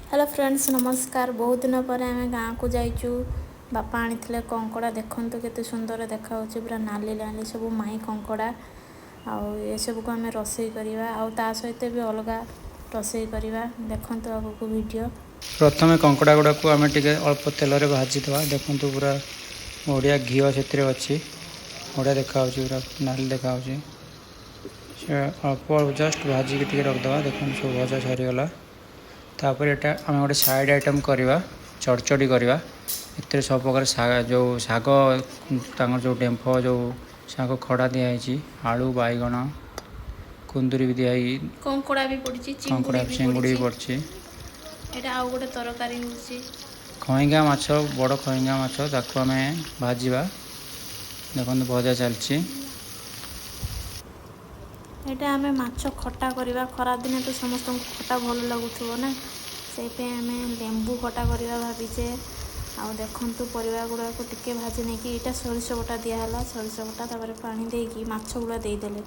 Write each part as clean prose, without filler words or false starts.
Hello friends नमस्कार। बहुत दिन पर आम गाँव को जाइचु। बापा आनी कंकड़ा देखु केते सुंदर देखा पूरा नाली नाली सब माई कंकड़ा ये सब को आम रोसई करवा आ सहित भी अलग रोसई करवा देखु आगको वीडियो। प्रथम कंकड़ा गुड़ा को आम टे अल्प तेल भाजीदे देखु पूरा बढ़िया घी से अच्छी बढ़िया देखा पूरा नाली देखा अल्प जस्ट भाजिक रखदे देखो सब भजा सरीगला। तापर एटा आम गोटे साइड आइटम करवा चड़चड़ी करवा ए सब प्रकार जो शाग जो डेम्फ जो शाग खड़ा दिखाई आलू बैगण कुंदूरी भी दिखाई कंकड़ा भी पड़ी कंकड़ा चिंगुड़ी भी पड़ी एटा आउ गोटे तरकारी होची खईंगा माछ बड़ खईंगा माछ ताको आम भाजवा देखो भजा चलती। एटा आमे माछ खट्टा करवा खरा दिन तो समस्त खट्टा भल लगुथबो ना से आम लेंबू खट्टा करवा भावीचे। आ देखु परिवा गुड़ा को टिके भाजी नहीं कि यहाँ सोरिष बटा दिहला सोरिष बटा तापर पानी देकी माछ गुड़ा देदेले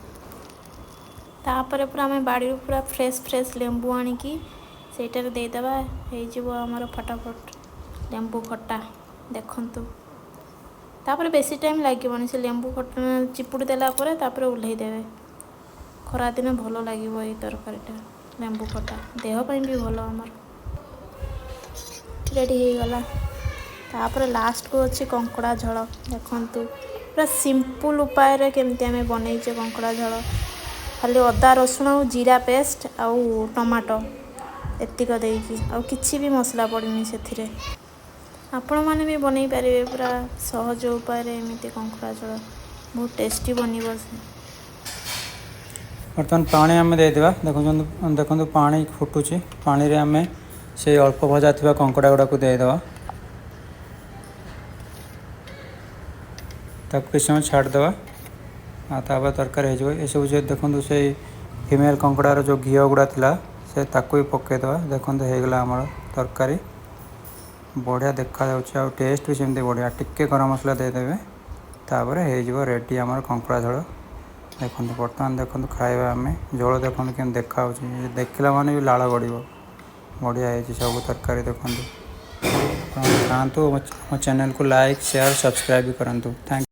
तापर पूरा आम बाड़ी पूरा फ्रेश फ्रेश लेंबू आनिकी सेटार देदेबा हो आमर फटाफट लेंबू खट्टा देखु तापर बेसी टाइम लगे से लेंबू खट्टा चिपुड़ी देला तापर ओल्है देवे खरा दिन भल लगे ये तरकारीटा लेंबू खट्टा देहपाई भी भल आमर रेडी हो गला। तापर लास्ट को अच्छी कंकड़ा झोल देखु पूरा सिंपल उपाय रे केमती आम बनईचे कंकड़ा झोल खाली अदा रसुण और जीरा पेस्ट आउ टमाटो एतिक देकी आ किछि भी मसला पड़नी से आपण मैंने भी बनई पारे पूरा सहज उपाय एमती कंकड़ा झोल बहुत टेस्टी बनिबो। बर्तमान पानी आम देदेबा देखो पानी फुटुची पानी रे आम से अल्प भजा थी कंकड़ा गुड़ा को देदेबा ताको किसी समय छाड़देवा तापर तरकारी हो ये सब देखो से फीमेल कंकड़ार जो घी गुड़ा था से ताको भी पकईदेवा देखो होगला आम तरकारी बढ़िया देखा टेस्ट भी सेमती बढ़िया टिके गरम मसला देदेवे तापर हो रेडी आम कंकड़ा झोल देखो बर्तमान देखो खाଇବା आम झोल देखो कि देखा देखला माने भी लाल गड़ बढ़िया है सब तरकारी देखो खातु। मो चैनल को लाइक शेयर सब्सक्राइब भी करूँ। थैंक